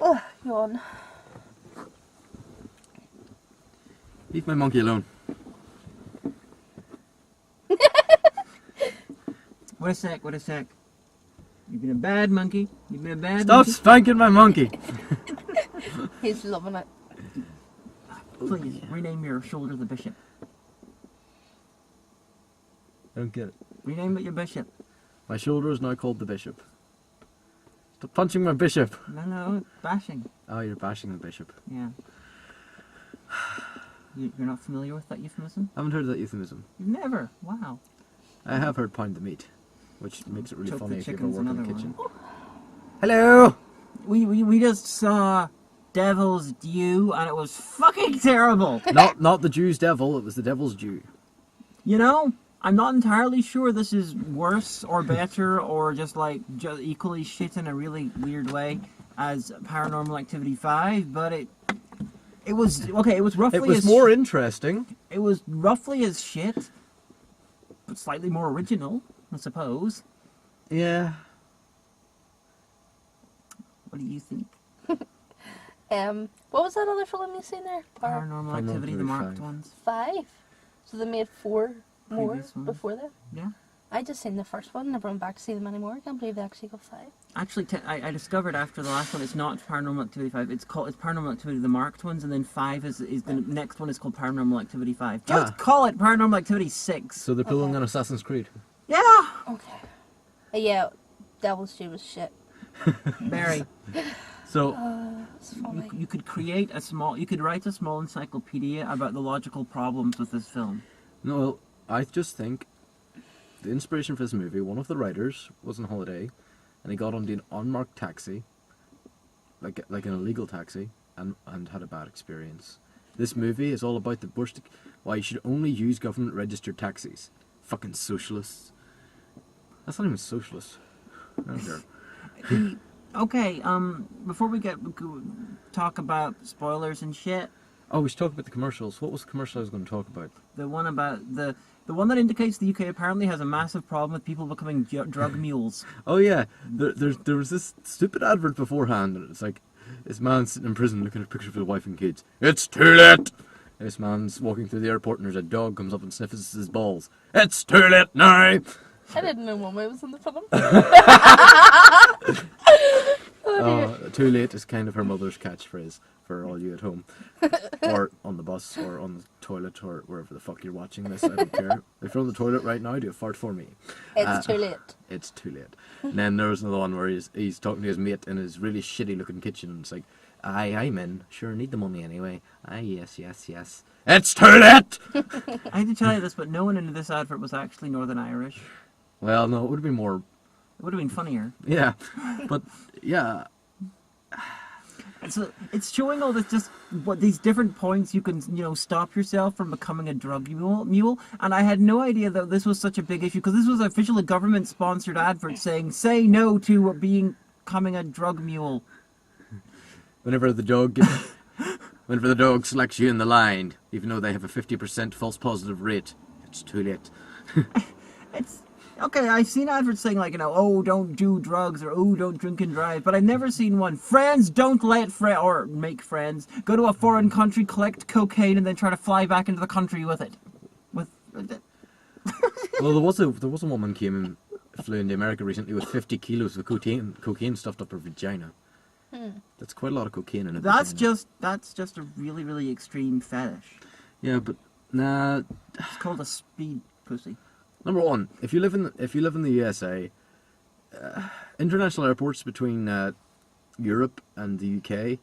Oh, yawn. Leave my monkey alone. What a sec, what a sec. You've been a bad monkey. You've been a bad Stop monkey. spanking my monkey! He's loving it. Please, rename your shoulder the bishop. I don't get it. Rename it your bishop. My shoulder is now called the bishop. Stop punching my bishop! No, bashing. Oh, you're bashing the bishop. Yeah. You're not familiar with that euphemism? I haven't heard of that euphemism. You've never? Wow. I have heard pound the meat, which makes it really Choke funny the if you ever chicken's work in the another kitchen. one. Hello! We just saw Devil's Due, and it was fucking terrible. Not the Jew's devil, it was the devil's Jew. You know, I'm not entirely sure this is worse or better or just like equally shit in a really weird way as Paranormal Activity 5, but it was okay. It was roughly. It was more interesting. It was roughly as shit, but slightly more original, I suppose. Yeah. What do you think? What was that other film you seen there? Paranormal Activity, the marked ones. 5. So they made 4 more Previous ones. before that. Yeah. I just seen the first one. Never went back to see them anymore. I can't believe they actually got 5. Actually, I discovered after the last one, it's not Paranormal Activity 5. It's Paranormal Activity, the marked ones, and then 5 is the next one is called Paranormal Activity 5. Just call it Paranormal Activity 6. So they're pulling on Assassin's Creed. Yeah. Okay. Yeah, Devil's Due was shit. Very. So It's funny. You could create you could write a small encyclopedia about the logical problems with this film. no, well, I just think the inspiration for this movie, one of the writers was on holiday, and he got on an unmarked taxi, like an illegal taxi, and had a bad experience. This movie is all about the worst. Why you should only use government registered taxis. Fucking socialists. That's not even socialist. I don't care. Okay, before we talk about spoilers and shit, Oh, we should talk about the commercials. What was the commercial I was going to talk about? the one about the one that indicates the UK apparently has a massive problem with people becoming drug mules. Oh yeah, there was this stupid advert beforehand, and it's like this man sitting in prison looking at pictures of his wife and kids. It's too late. And this man's walking through the airport, and there's a dog comes up and sniffs his balls. It's too late now. I didn't know Mama was in the film. Oh, too late is kind of her mother's catchphrase for all you at home, or on the bus, or on the toilet, or wherever the fuck you're watching this. I don't care. If you're on the toilet right now, do a fart for me. It's too late. It's too late. And then there was another one where he's talking to his mate in his really shitty looking kitchen, and it's like, aye, I'm in. Sure, need the money anyway. Aye, yes. It's too late! I hate to tell you this, but no one in this advert was actually Northern Irish. Well, no, it would have been more... It would have been funnier. Yeah. But, yeah. It's showing all this these different points you can stop yourself from becoming a drug mule. And I had no idea that this was such a big issue because this was officially a government sponsored advert saying say no to becoming a drug mule. Whenever the dog selects you in the line, even though they have a 50% false positive rate, it's too late. It's okay. I've seen adverts saying oh, don't do drugs or oh, don't drink and drive, but I've never seen one. Friends, don't make friends. Go to a foreign country, collect cocaine, and then try to fly back into the country with it. Well, there was a woman flew into America recently with 50 kilos of cocaine stuffed up her vagina. That's quite a lot of cocaine in it. That's just a really, really extreme fetish. Yeah, but nah. It's called a speed pussy. Number one, if you live in the USA, international airports between Europe and the UK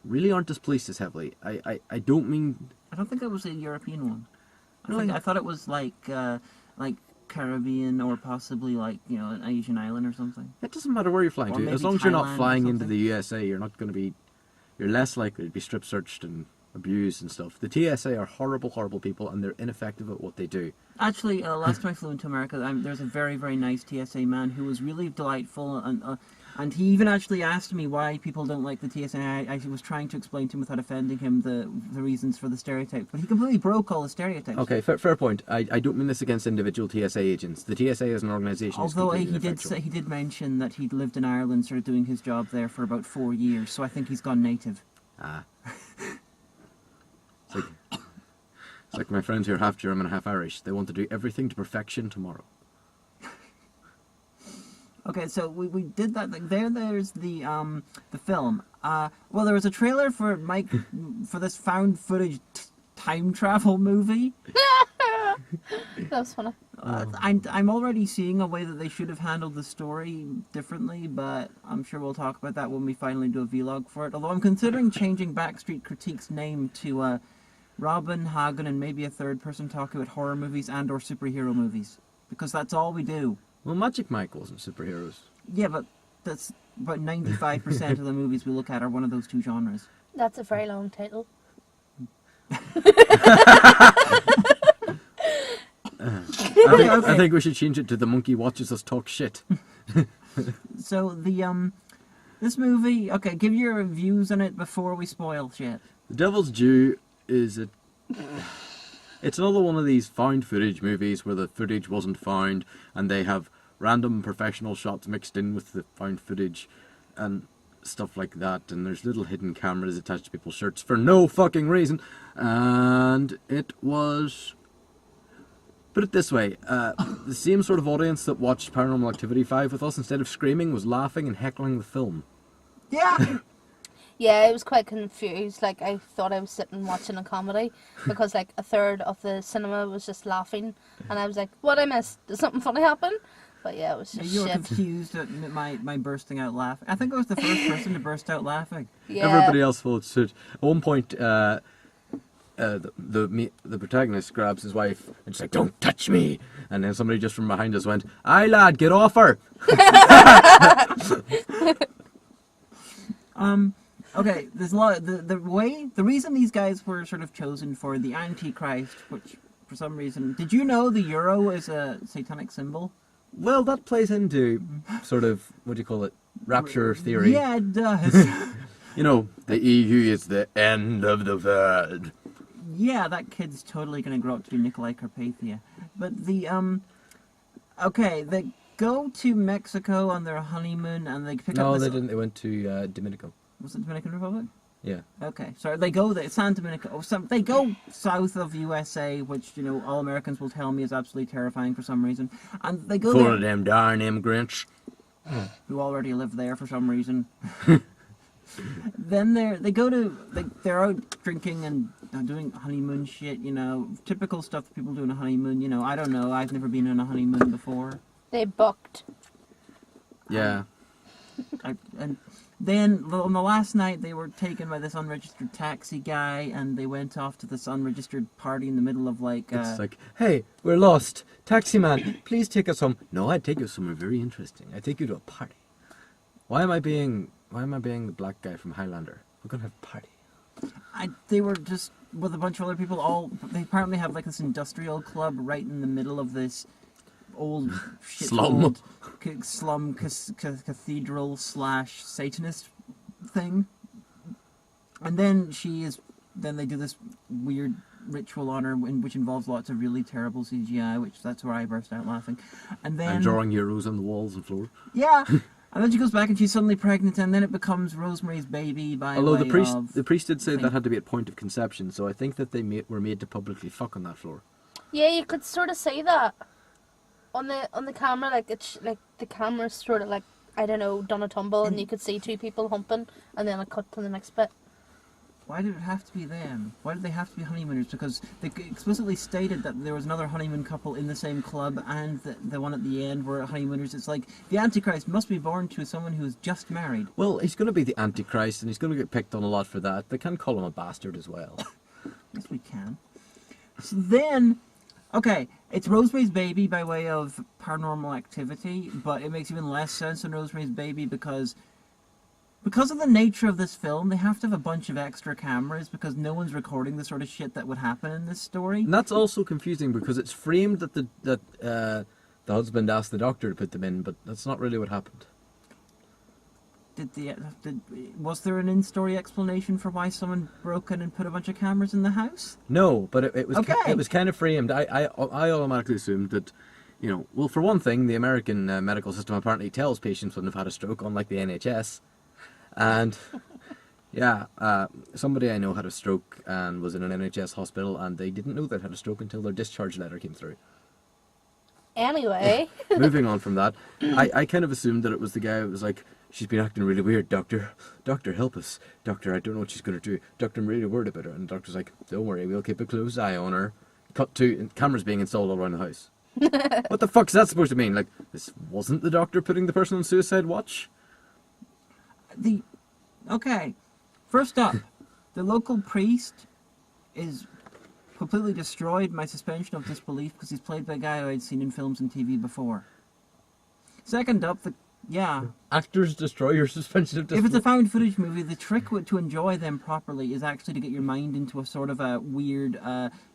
really aren't dispoliced as heavily. I don't mean. I don't think it was a European one. I thought it was like Caribbean or possibly an Asian island or something. It doesn't matter where you're flying to, as long as you're not flying into the USA, you're less likely to be strip searched and abused and stuff. The TSA are horrible, horrible people, and they're ineffective at what they do. Actually, last time I flew into America, there's a very, very nice TSA man who was really delightful, and And he even actually asked me why people don't like the TSA. I was trying to explain to him without offending him the reasons for the stereotypes, but he completely broke all the stereotypes. Okay, fair point. I don't mean this against individual TSA agents. The TSA as an organisation is Although completely he did ineffectual. say, he did mention that he'd lived in Ireland, sort of doing his job there for about 4 years, so I think he's gone native. Ah. It's like my friends who are half German, half Irish. They want to do everything to perfection tomorrow. Okay, so we did that thing. There's the film. Well, there was a trailer for for this found footage time travel movie. That was funny. I'm already seeing a way that they should have handled the story differently, but I'm sure we'll talk about that when we finally do a vlog for it. Although I'm considering changing Backstreet Critique's name to Robyn, Hagan, and maybe a third person talking about horror movies and or superhero movies, because that's all we do. Well, Magic Mike wasn't superheroes. Yeah, but that's about 95% of the movies we look at are one of those two genres. That's a very long title. I think we should change it to The Monkey Watches Us Talk Shit. So the this movie, okay, give your views on it before we spoil shit. The Devil's Due is it's another one of these found footage movies where the footage wasn't found and they have random professional shots mixed in with the found footage and stuff like that, and there's little hidden cameras attached to people's shirts for no fucking reason. And it was, put it this way, the same sort of audience that watched Paranormal Activity 5 with us, instead of screaming, was laughing and heckling the film. Yeah! Yeah, I was quite confused. Like, I thought I was sitting watching a comedy because, like, a third of the cinema was just laughing, and I was like, "What I missed? Did something funny happen?" But yeah, it was just You were shit. confused at my bursting out laughing. I think I was the first person to burst out laughing. Yeah. Everybody else followed suit. At one point, the protagonist grabs his wife and she's like, "Don't touch me!" And then somebody just from behind us went, "Aye lad, get off her!" Okay, there's a lot. The reason these guys were sort of chosen for the Antichrist, which for some reason, did you know the euro is a satanic symbol? Well, that plays into sort of, what do you call it, rapture theory. Yeah, it does. You know, the EU is the end of the world. Yeah, that kid's totally gonna grow up to be Nikolai Carpathia. But the okay, they go to Mexico on their honeymoon and they pick up. No, this, they didn't. They went to Dominico. Was it Dominican Republic? Yeah. Okay, sorry. They go there, San Dominico. They go south of USA, which all Americans will tell me is absolutely terrifying for some reason. And they go Full there, of them darn immigrants. who already live there for some reason. Then they're out drinking and doing honeymoon shit. Typical stuff that people do on a honeymoon. I don't know. I've never been on a honeymoon before. They booked. Yeah. And then on the last night they were taken by this unregistered taxi guy, and they went off to this unregistered party in the middle of It's like, "Hey, we're lost. Taxi man, please take us home." "No, I'd take you somewhere very interesting. I'd take you to a party." Why am I being the black guy from Highlander? We're gonna have a party. They were just with a bunch of other people. They apparently have like this industrial club right in the middle of this old Slum. slum cathedral / Satanist thing. And then they do this weird ritual on her, which involves lots of really terrible CGI, that's where I burst out laughing. And then And drawing heroes on the walls and floor. yeah. And then she goes back and she's suddenly pregnant, and then it becomes Rosemary's Baby by Although way the priest did say thing. that had to be at point of conception, so I think that they were made to publicly fuck on that floor. Yeah, you could sort of say that on the camera. Like it's like the camera's sort of like, I don't know, done a tumble, and you could see two people humping, and then a cut to the next bit. Why did it have to be them? Why did they have to be honeymooners? Because they explicitly stated that there was another honeymoon couple in the same club, and the one at the end were honeymooners. It's like, the Antichrist must be born to someone who is just married. Well, he's going to be the Antichrist, and he's going to get picked on a lot for that. They can call him a bastard as well. Yes, we can. So then, okay, it's Rosemary's Baby by way of Paranormal Activity, but it makes even less sense than Rosemary's Baby because of the nature of this film, they have to have a bunch of extra cameras because no one's recording the sort of shit that would happen in this story. And that's also confusing because it's framed that the husband asked the doctor to put them in, but that's not really what happened. was there an in-story explanation for why someone broke in and put a bunch of cameras in the house? No, but it was Okay. it was kind of framed. I automatically assumed that, well, for one thing, the American medical system apparently tells patients when they've had a stroke, unlike the NHS. And yeah, somebody I know had a stroke and was in an NHS hospital, and they didn't know they'd had a stroke until their discharge letter came through. Anyway. Moving on from that, I kind of assumed that it was the guy who was like, she's been acting really weird, doctor. Doctor, help us. Doctor, I don't know what she's going to do. Doctor, I'm really worried about her. And the doctor's like, don't worry, we'll keep a close eye on her. Cut to, and cameras being installed all around the house. What the fuck's that supposed to mean? Like, this wasn't the doctor putting the person on suicide watch? Okay, first up, the local priest is completely destroyed my suspension of disbelief because he's played by a guy who I'd seen in films and TV before. Second up, Actors destroy your suspension of disbelief. if it's a found footage movie, the trick to enjoy them properly is actually to get your mind into a sort of a weird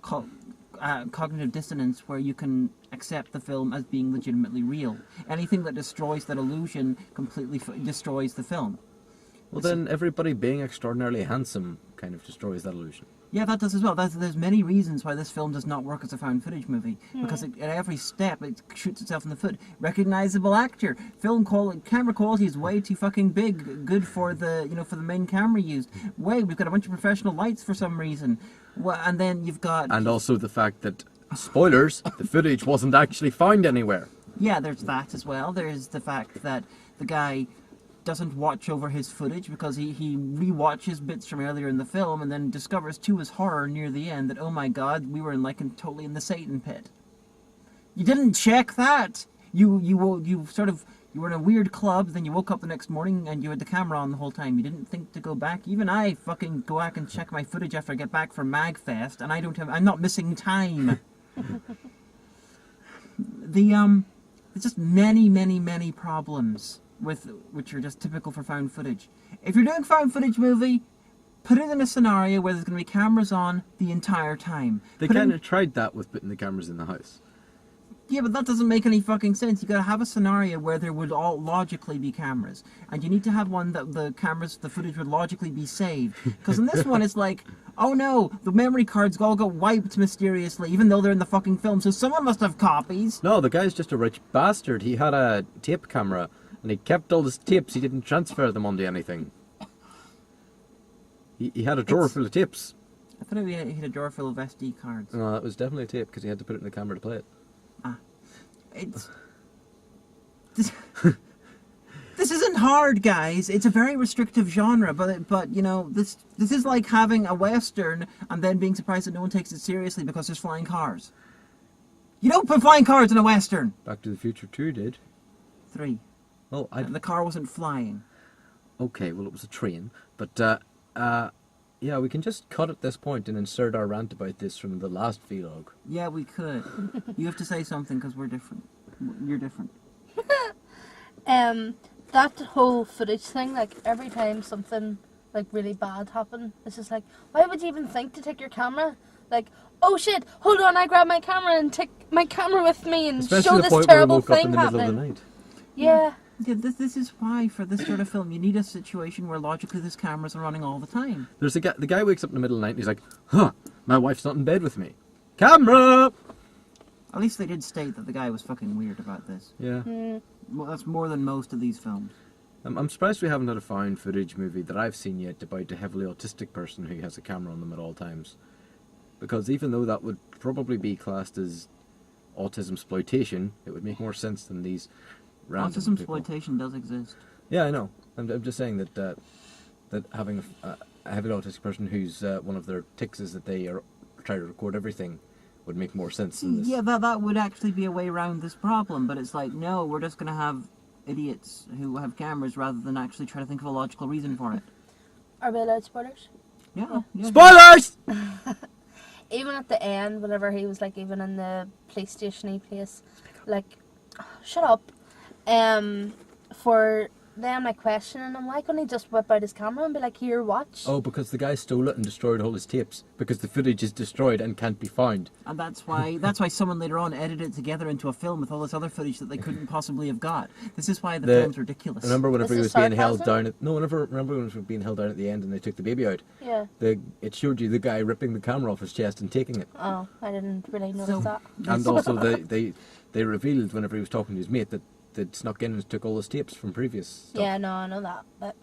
cognitive dissonance where you can accept the film as being legitimately real. Anything that destroys that illusion completely destroys the film. Well, then everybody being extraordinarily handsome kind of destroys that illusion. Yeah, that does as well. There's many reasons why this film does not work as a found footage movie. Because at every step, it shoots itself in the foot. Recognizable actor. Camera quality is way too fucking big. Good for the for the main camera used. We've got a bunch of professional lights for some reason. Well, and then you've got... And also the fact that, spoilers, the footage wasn't actually found anywhere. Yeah, there's that as well. There's the fact that the guy doesn't watch over his footage because he re-watches bits from earlier in the film and then discovers to his horror near the end that, oh my god, we were totally in the Satan pit. You didn't check that! You were in a weird club, then you woke up the next morning and you had the camera on the whole time. You didn't think to go back. Even I fucking go back and check my footage after I get back from MagFest, and I'm not missing time. There's just many problems which are just typical for found footage. If you're doing a found footage movie, put it in a scenario where there's going to be cameras on the entire time. They kind of tried that with putting the cameras in the house. Yeah, but that doesn't make any fucking sense. You gotta have a scenario where there would all logically be cameras. And you need to have one that the footage would logically be saved. Because in this one, it's like, oh no, the memory cards all got wiped mysteriously, even though they're in the fucking film, so someone must have copies. No, the guy's just a rich bastard. He had a tape camera, and he kept all his tapes. He didn't transfer them onto anything. He had a drawer full of tapes. I thought he had a drawer full of SD cards. No, that was definitely a tape, because he had to put it in the camera to play it. It's... This isn't hard, guys. It's a very restrictive genre, but this is like having a Western and then being surprised that no one takes it seriously because there's flying cars. You don't put flying cars in a Western! Back to the Future 2 did. 3. Oh, And the car wasn't flying. Okay, well, it was a train. But, yeah, we can just cut at this point and insert our rant about this from the last vlog. Yeah, we could. You have to say something because we're different. You're different. That whole footage thing, like every time something like really bad happened, it's just like, why would you even think to take your camera? Like, oh shit, hold on, I grab my camera and take my camera with me and Especially show the this point where we terrible woke up in thing the middle of the happening. night. Yeah. Yeah, this is why for this sort of film you need a situation where logically these cameras are running all the time. There's the guy wakes up in the middle of the night and he's like, huh, my wife's not in bed with me. Camera! At least they did state that the guy was fucking weird about this. Yeah. Well, that's more than most of these films. I'm surprised we haven't had a found footage movie that I've seen yet about a heavily autistic person who has a camera on them at all times. Because even though that would probably be classed as autism exploitation, it would make more sense than these random Autism people. exploitation does exist. Yeah, I know. I'm just saying that that having a heavily autistic person whose one of their tics is that they try to record everything would make more sense than this. Yeah, that would actually be a way around this problem, but it's like, no, we're just going to have idiots who have cameras rather than actually try to think of a logical reason for it. Are we allowed spoilers? Yeah. Spoilers! Even at the end, whenever he was like even in the police station-y place, like, shut up. For then like questioning him, why couldn't he just whip out his camera and be like, here, watch? Oh, because the guy stole it and destroyed all his tapes. Because the footage is destroyed and can't be found. And that's why someone later on edited it together into a film with all this other footage that they couldn't possibly have got. This is why the film's ridiculous. Remember whenever This he is was being held sarcasm? down at... No, remember when he was being held down at the end and they took the baby out? Yeah. It showed you the guy ripping the camera off his chest and taking it. Oh, I didn't really notice So- that. And also they revealed whenever he was talking to his mate that they'd snuck in and took all his tapes from previous stuff. Yeah, no, I know that. But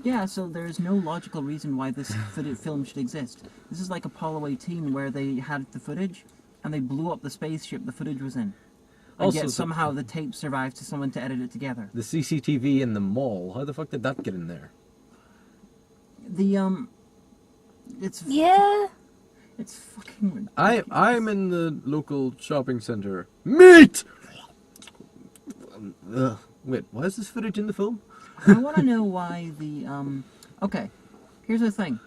Yeah, so there's no logical reason why this film should exist. This is like Apollo 18 where they had the footage and they blew up the spaceship the footage was in. And Also, yet somehow the tape survived to someone to edit it together. The CCTV in the mall, how the fuck did that get in there? It's yeah. it's fucking ridiculous. I'm in the local shopping centre. Meat! Wait, why is this footage in the film? I want to know why okay, here's the thing.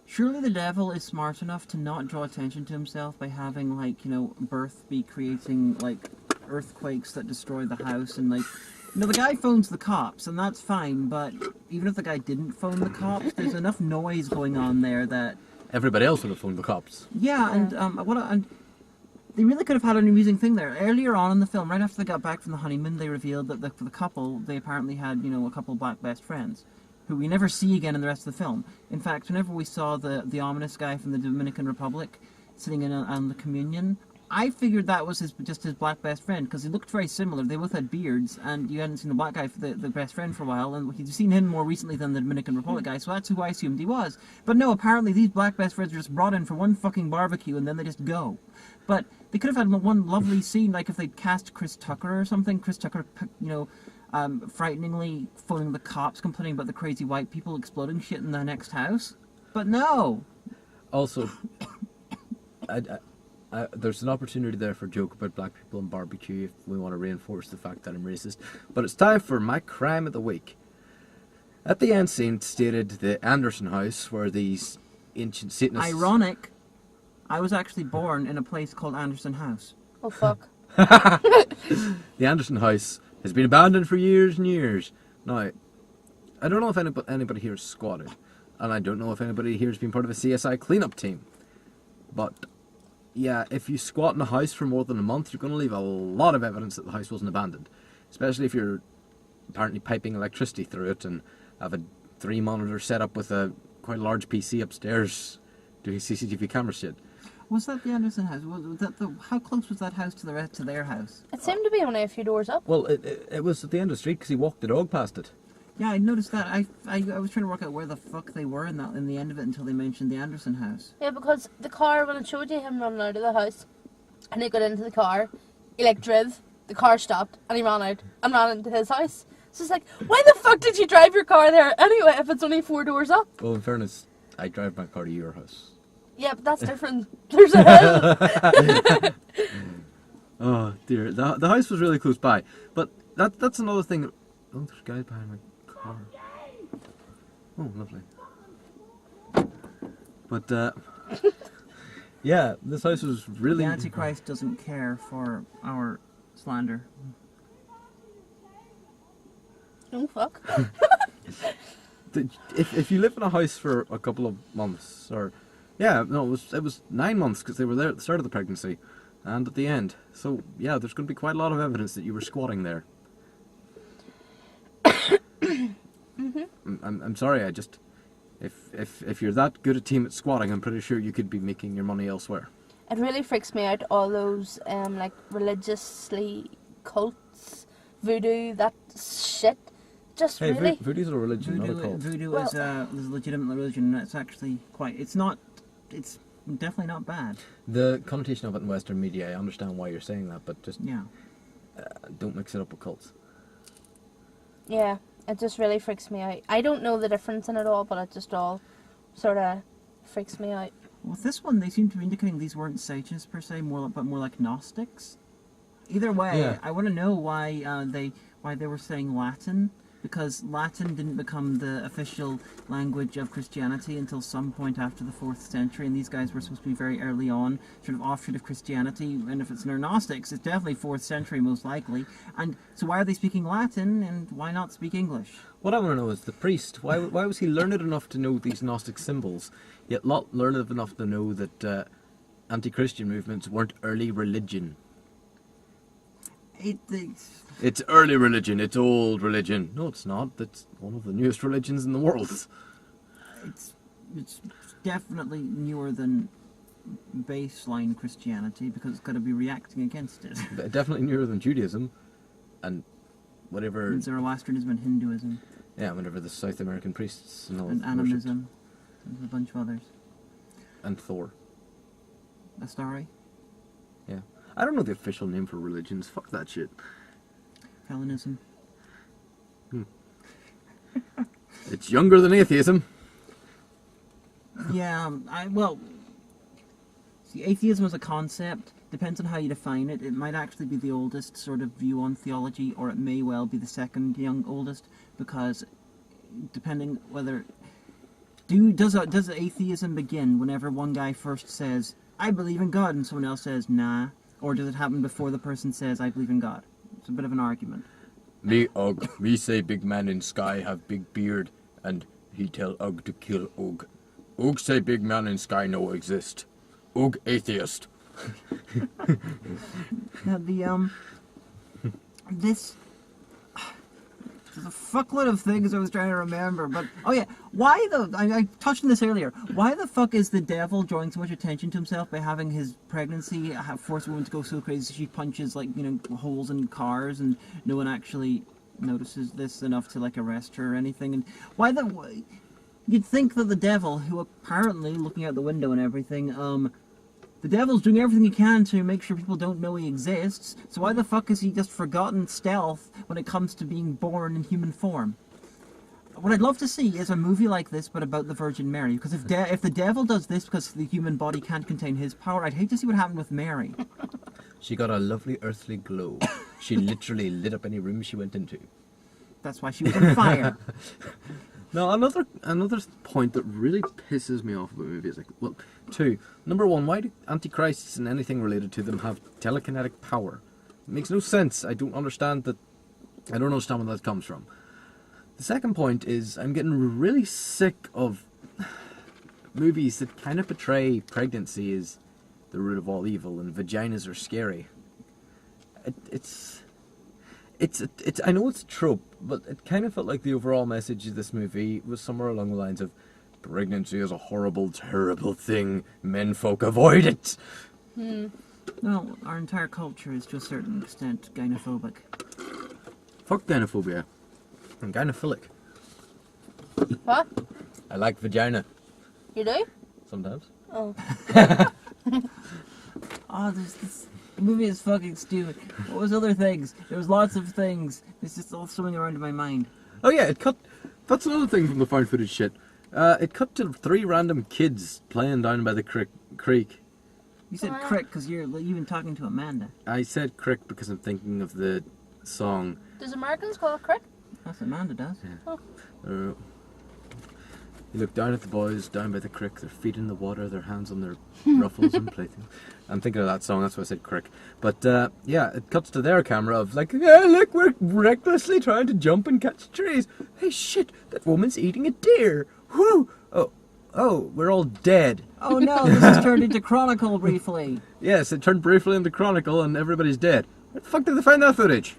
Surely the devil is smart enough to not draw attention to himself by having, like, you know, birth be creating, like, earthquakes that destroy the house and, like... You know, the guy phones the cops, and that's fine, but even if the guy didn't phone the cops, there's enough noise going on there that... Everybody else would have phoned the cops. Yeah, and, they really could have had an amusing thing there. Earlier on in the film, right after they got back from the honeymoon, they revealed that the couple, they apparently had, you know, a couple black best friends, who we never see again in the rest of the film. In fact, whenever we saw the ominous guy from the Dominican Republic sitting in on the communion, I figured that was just his black best friend, because he looked very similar. They both had beards, and you hadn't seen the black guy, the best friend, for a while, and you'd seen him more recently than the Dominican Republic guy, so that's who I assumed he was. But no, apparently these black best friends are just brought in for one fucking barbecue, and then they just go. But they could have had one lovely scene, like if they'd cast Chris Tucker or something. Chris Tucker, you know, frighteningly phoning the cops, complaining about the crazy white people exploding shit in the next house. But no! Also, there's an opportunity there for a joke about black people and barbecue if we want to reinforce the fact that I'm racist. But it's time for my crime of the week. At the end scene stated the Anderson house, where these ancient Satanists... Ironic. I was actually born in a place called Anderson House. Oh, fuck. The Anderson house has been abandoned for years and years. Now, I don't know if anybody here has squatted, and I don't know if anybody here has been part of a CSI cleanup team. But, yeah, if you squat in a house for more than a month, you're going to leave a lot of evidence that the house wasn't abandoned. Especially if you're apparently piping electricity through it and have a 3-monitor setup with a quite large PC upstairs doing CCTV camera shit. Was that the Anderson house? Was that how close was that house to their house? It seemed to be only a few doors up. Well, it was at the end of the street because he walked the dog past it. Yeah, I noticed that. I was trying to work out where the fuck they were in the end of it until they mentioned the Anderson house. Yeah, because the car, when it showed you him running out of the house, and he got into the car, he, like, driv, the car stopped, and he ran out, and ran into his house. So it's like, why the fuck did you drive your car there anyway if it's only 4 doors up? Well, in fairness, I drive my car to your house. Yeah, but that's different. There's a hill. Oh dear, the house was really close by, but that's another thing. Oh, there's guys behind my car. Oh, lovely. But yeah, this house was really. The Antichrist doesn't care for our slander. Oh, fuck. If you live in a house for a couple of months, or yeah, no, it was 9 months because they were there at the start of the pregnancy, and at the end. So yeah, there's going to be quite a lot of evidence that you were squatting there. I'm sorry. I just if you're that good a team at squatting, I'm pretty sure you could be making your money elsewhere. It really freaks me out, all those, like, religiously cults, voodoo, that shit. Just Hey, really... voodoo's a religion, not a cult. Voodoo Well- is a legitimate religion, and it's actually quite... It's definitely not bad. The connotation of it in Western media, I understand why you're saying that, but just Yeah. don't mix it up with cults. Yeah, it just really freaks me out. I don't know the difference in it all, but it just all sort of freaks me out. With this one, they seem to be indicating these weren't Satanists per se, but more like Gnostics. Either way, Yeah. I want to know why they were saying Latin, because Latin didn't become the official language of Christianity until some point after the 4th century, and these guys were supposed to be very early on, sort of offshoot of Christianity, and if it's near Gnostics, it's definitely 4th century most likely. And so why are they speaking Latin, and why not speak English? What I want to know is the priest. Why was he learned enough to know these Gnostic symbols, yet not learned enough to know that anti-Christian movements weren't early religion? It's early religion. It's old religion. No, it's not. It's one of the newest religions in the world. It's definitely newer than baseline Christianity because it's got to be reacting against it. Definitely newer than Judaism, and whatever. And Zoroastrianism and Hinduism. Yeah, whatever the South American priests and all. And animism. There's a bunch of others. And Thor. Astari. Yeah. I don't know the official name for religions. Fuck that shit. Hellenism. It's younger than atheism. Yeah, see, atheism as a concept depends on how you define it. It might actually be the oldest sort of view on theology, or it may well be the second oldest, because depending whether does atheism begin whenever one guy first says, "I believe in God," and someone else says, "Nah," or does it happen before the person says, "I believe in God"? It's a bit of an argument. Me say big man in sky have big beard, and he tell Ugg to kill Ugg. Ugg say big man in sky no exist. Ugg atheist. Now there's a fuckload of things I was trying to remember, but I touched on this earlier. Why the fuck is the devil drawing so much attention to himself by having his pregnancy force a woman to go so crazy she punches holes in cars, and no one actually notices this enough to arrest her or anything? And you'd think that the devil, who apparently, looking out the window and everything, the devil's doing everything he can to make sure people don't know he exists, so why the fuck has he just forgotten stealth when it comes to being born in human form? What I'd love to see is a movie like this, but about the Virgin Mary, because if the devil does this because the human body can't contain his power, I'd hate to see what happened with Mary. She got a lovely earthly glow. She literally lit up any room she went into. That's why she was on fire. No, another point that really pisses me off about the movie is two. Number one, why do antichrists and anything related to them have telekinetic power? It makes no sense. I don't understand where that comes from. The second point is I'm getting really sick of movies that kind of portray pregnancy as the root of all evil and vaginas are scary. I know it's a trope, but it kind of felt like the overall message of this movie was somewhere along the lines of, pregnancy is a horrible, terrible thing. Men folk avoid it. Well, our entire culture is to a certain extent gynophobic. Fuck gynophobia. I'm gynophilic. What? I like vagina. You do? Sometimes. Oh. There's this... The movie is fucking stupid. What was other things? There was lots of things. It's just all swimming around in my mind. Oh yeah, that's another thing from the found footage shit. It cut to 3 random kids playing down by the creek. You said crick because you've been talking to Amanda. I said crick because I'm thinking of the song. Does Americans call it crick? That's what Amanda does. Yeah. Oh. You look down at the boys down by the creek, their feet in the water, their hands on their ruffles and playthings. I'm thinking of that song, that's why I said crick. But yeah, it cuts to their camera of yeah, look, we're recklessly trying to jump and catch trees. Hey, shit, that woman's eating a deer. Whoo! Oh, we're all dead. Oh no, this has turned into Chronicle briefly. Yes, it turned briefly into Chronicle and everybody's dead. Where the fuck did they find that footage?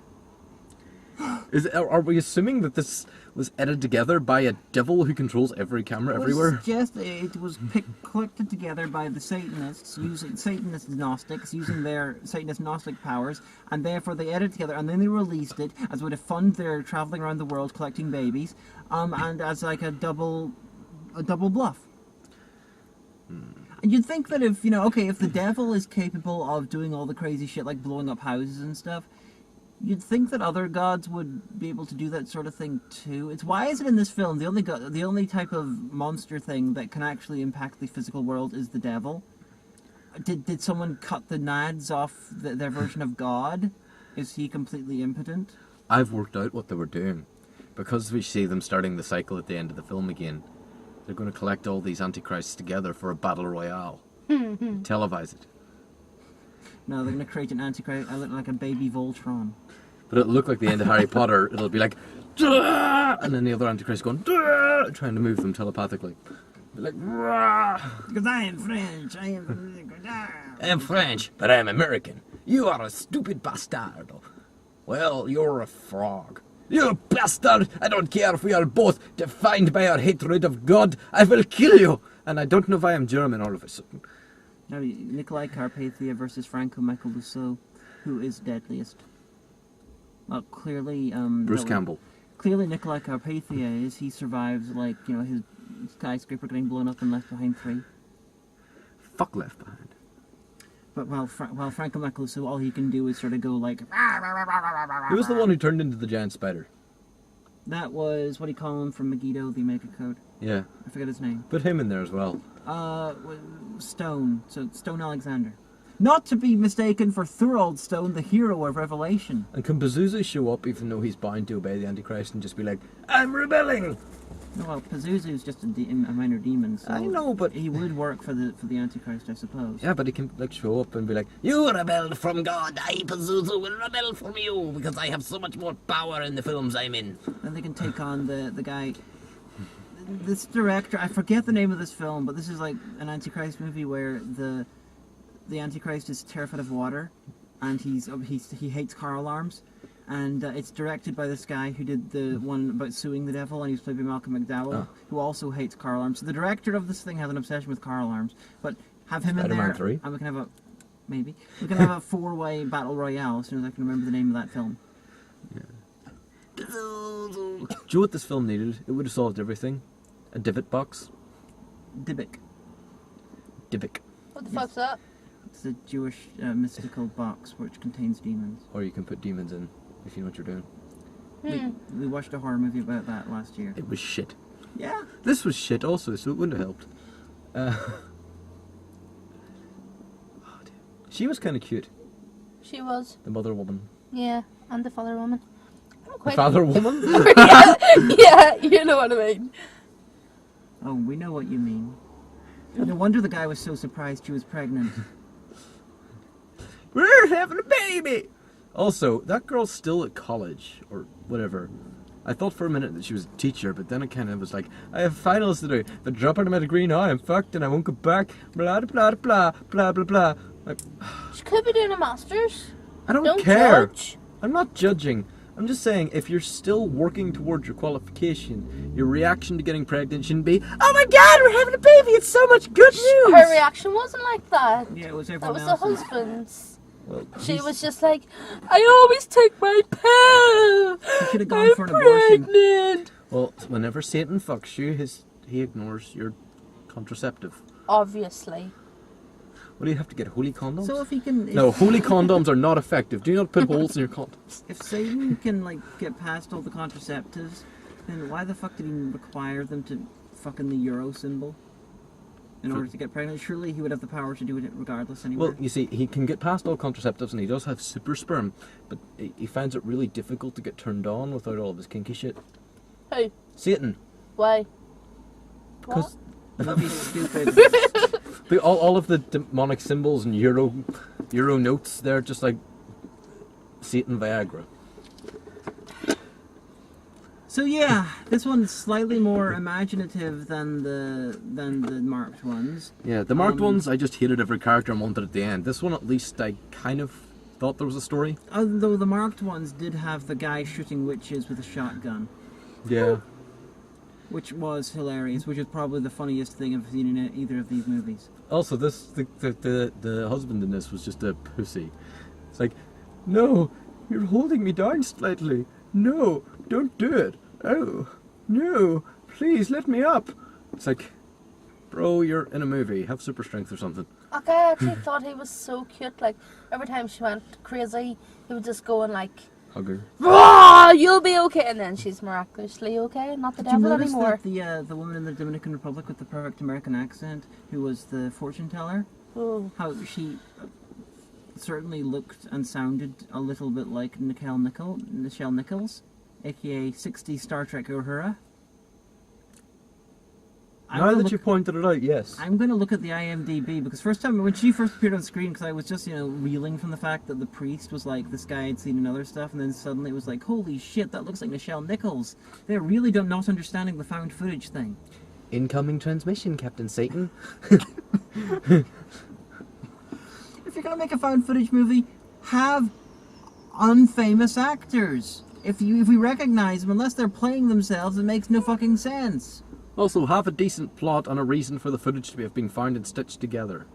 Are we assuming that this was edited together by a devil who controls every camera everywhere? It was collected together by the Satanists, Satanist Gnostics, using their Satanist Gnostic powers, and therefore they edited together, and then they released it as a way to fund their traveling around the world collecting babies, and as like a double bluff. And you'd think that if the devil is capable of doing all the crazy shit like blowing up houses and stuff, you'd think that other gods would be able to do that sort of thing too. Why is it in this film the only type of monster thing that can actually impact the physical world is the devil? Did someone cut the nads off their version of God? Is he completely impotent? I've worked out what they were doing. because we see them starting the cycle at the end of the film again, they're going to collect all these Antichrists together for a battle royale. Televise it. No, they're going to create an Antichrist. I look like a baby Voltron. But it'll look like the end of Harry Potter. It'll be like, "Dah!" And then the other Antichrist going, "Dah!" Trying to move them telepathically. Be like, "Rah!" Because I am French. I I'm French, but I'm American. You are a stupid bastard. Well, you're a frog. You bastard! I don't care if we are both defined by our hatred of God. I will kill you! And I don't know if I am German all of a sudden. Now, Nikolai Carpathia versus Franco Michael Lusso. Who is deadliest? Well, clearly... Bruce Campbell. Clearly Nikolai Carpathia is. He survives, like, you know, his skyscraper getting blown up and Left Behind 3. Fuck Left Behind. But while Franco Michael Lusso, all he can do is sort of go like... Who was the one who turned into the giant spider? That was, what do you call him from Megiddo, the Omega Code? Yeah. I forget his name. Put him in there as well. Stone. So, Stone Alexander. Not to be mistaken for Thorold Stone, the hero of Revelation. And can Pazuzu show up even though he's bound to obey the Antichrist and just be like, I'm rebelling? No, well, Pazuzu's just a minor demon, so... I know, but... He would work for the Antichrist, I suppose. Yeah, but he can, like, show up and be like, you rebelled from God, I, Pazuzu, will rebel from you, because I have so much more power in the films I'm in. Then they can take on the guy... This director, I forget the name of this film, but this is like an Antichrist movie where the Antichrist is terrified of water, and he hates car alarms, and it's directed by this guy who did the one about suing the devil, and he was played by Malcolm McDowell, who also hates car alarms. So the director of this thing has an obsession with car alarms, but have him Spider-Man in there, 3. and we can have a maybe we can have a 4-way battle royale as soon as I can remember the name of that film. Do you know what this film needed? It would have solved everything. A divot box. Dybbuk. Dybbuk. What the fuck's that? It's a Jewish mystical box which contains demons. Or you can put demons in, if you know what you're doing. We watched a horror movie about that last year. It was shit. Yeah. This was shit also, so it wouldn't have helped. Oh, dear. She was kind of cute. She was. The mother woman. Yeah, and the father woman. The father woman? Yeah, you know what I mean. Oh, we know what you mean. No wonder the guy was so surprised she was pregnant. We're having a baby! Also, that girl's still at college, or whatever. I thought for a minute that she was a teacher, but then it kind of was like, I have finals to do. If I drop out of my degree now, I'm fucked and I won't go back. Blah, blah, blah, blah, blah, blah. Like, She could be doing a master's. I don't care. Judge. I'm not judging. I'm just saying, if you're still working towards your qualification, your reaction to getting pregnant shouldn't be, oh my god, we're having a baby, it's so much good news! Her reaction wasn't like that. Yeah, it was That everyone was the else's. husband's. Well, She was just like, I always take my pill. He should have gone for an abortion. Pregnant. Well, whenever Satan fucks you, he ignores your contraceptive. Obviously. What do you have to get, holy condoms? So if he can... No, holy condoms are not effective. Do not put holes in your condoms. If Satan can, like, get past all the contraceptives, then why the fuck did he require them to fucking the Euro symbol? In order to get pregnant? Surely he would have the power to do it regardless anyway. Well, you see, he can get past all contraceptives and he does have super sperm, but he finds it really difficult to get turned on without all of his kinky shit. Who? Satan. Why? Because That'd be stupid. all of the demonic symbols and Euro notes, they're just like Satan Viagra. So yeah, this one's slightly more imaginative than the marked ones. Yeah, the marked ones, I just hated every character and wanted at the end. This one, at least, I kind of thought there was a story. Although the marked ones did have the guy shooting witches with a shotgun. Yeah. Which was hilarious, which is probably the funniest thing I've seen in either of these movies. Also, the husband in this was just a pussy. It's like, no, you're holding me down slightly. No, don't do it. Oh, no, please let me up. It's like, bro, you're in a movie. Have super strength or something. Okay, I actually thought he was so cute. Like, every time she went crazy, he would just go and like, Hug her. "Ah, you'll be okay," and then she's miraculously okay, not the Did you devil notice anymore. that the woman in the Dominican Republic with the perfect American accent, who was the fortune teller, Oh. how she certainly looked and sounded a little bit like Nichelle Nichols aka 60 Star Trek Uhura. Now that you pointed it out, yes. I'm going to look at the IMDb, because first time, when she first appeared on screen, because I was just, reeling from the fact that the priest was like, this guy had seen in other stuff, and then suddenly it was like, holy shit, that looks like Nichelle Nichols. They're really not understanding the found footage thing. Incoming transmission, Captain Satan. If you're going to make a found footage movie, have unfamous actors. If we recognize them, unless they're playing themselves, it makes no fucking sense. Also, have a decent plot and a reason for the footage to be being found and stitched together.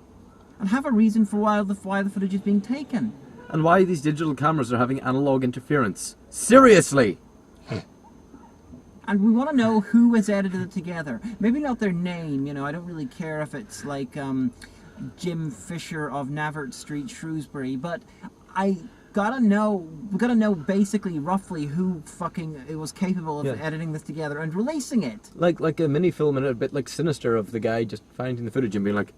And have a reason for why the footage is being taken. And why these digital cameras are having analog interference. Seriously! And we want to know who has edited it together. Maybe not their name, I don't really care if it's like Jim Fisher of Navert Street, Shrewsbury, but we gotta know basically roughly who fucking was capable of editing this together and releasing it. Like a mini film and a bit like Sinister of the guy just finding the footage and being like,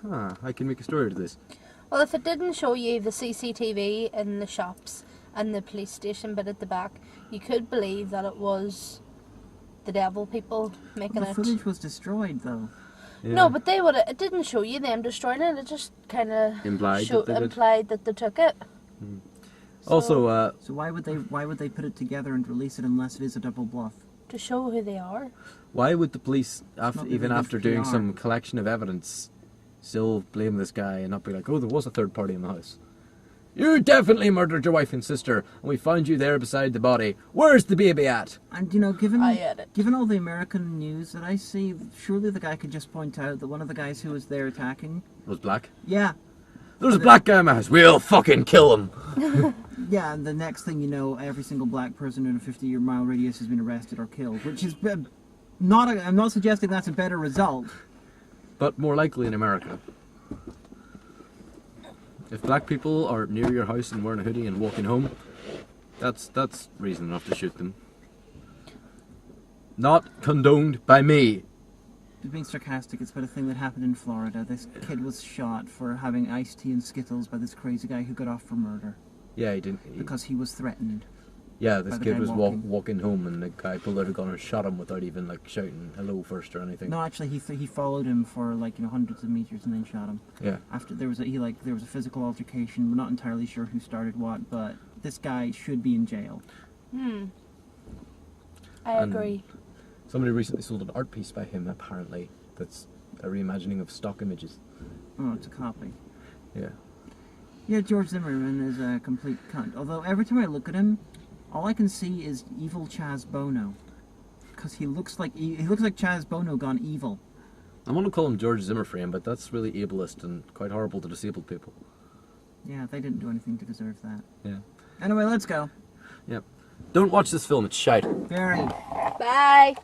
I can make a story to this. Well, if it didn't show you the CCTV in the shops and the police station bit at the back, you could believe that it was the devil people making The it. footage was destroyed, though. Yeah. No, but it didn't show you them destroying it. It just kind of Implied that they took it. Also, So why would they put it together and release it unless it is a double bluff? To show who they are. why would the police, not even really after good doing PR. some collection of evidence, still blame this guy and not be like, oh, there was a third party in the house? You definitely murdered your wife and sister, and we found you there beside the body. Where's the baby at? And given I had it. given all the American news that I see, surely the guy could just point out that one of the guys who was there attacking, Was black? yeah, There's a black guy in my house. We'll fucking kill him. yeah, and the next thing you know, every single black person in a 50-mile radius has been arrested or killed, which is I'm not suggesting that's a better result. But more likely in America. If black people are near your house and wearing a hoodie and walking home, that's reason enough to shoot them. Not condoned by me. Being sarcastic, it's about a thing that happened in Florida. This kid was shot for having iced tea and Skittles by this crazy guy who got off for murder Yeah, he didn't. because he was threatened. Yeah, by this the kid guy was walking. walking home, and the guy pulled out a gun and shot him without even shouting hello first or anything. No, actually, he followed him for hundreds of meters and then shot him. Yeah. After there was a physical altercation. We're not entirely sure who started what, but this guy should be in jail. I And- agree. Somebody recently sold an art piece by him, apparently. That's a reimagining of stock images. Oh, it's a copy. Yeah. Yeah, George Zimmerman is a complete cunt. Although every time I look at him, all I can see is evil Chaz Bono, because he looks like Chaz Bono gone evil. I want to call him George Zimmerframe, but that's really ableist and quite horrible to disabled people. Yeah, they didn't do anything to deserve that. Yeah. Anyway, let's go. Yep. Don't watch this film, it's shite. Very. Bye.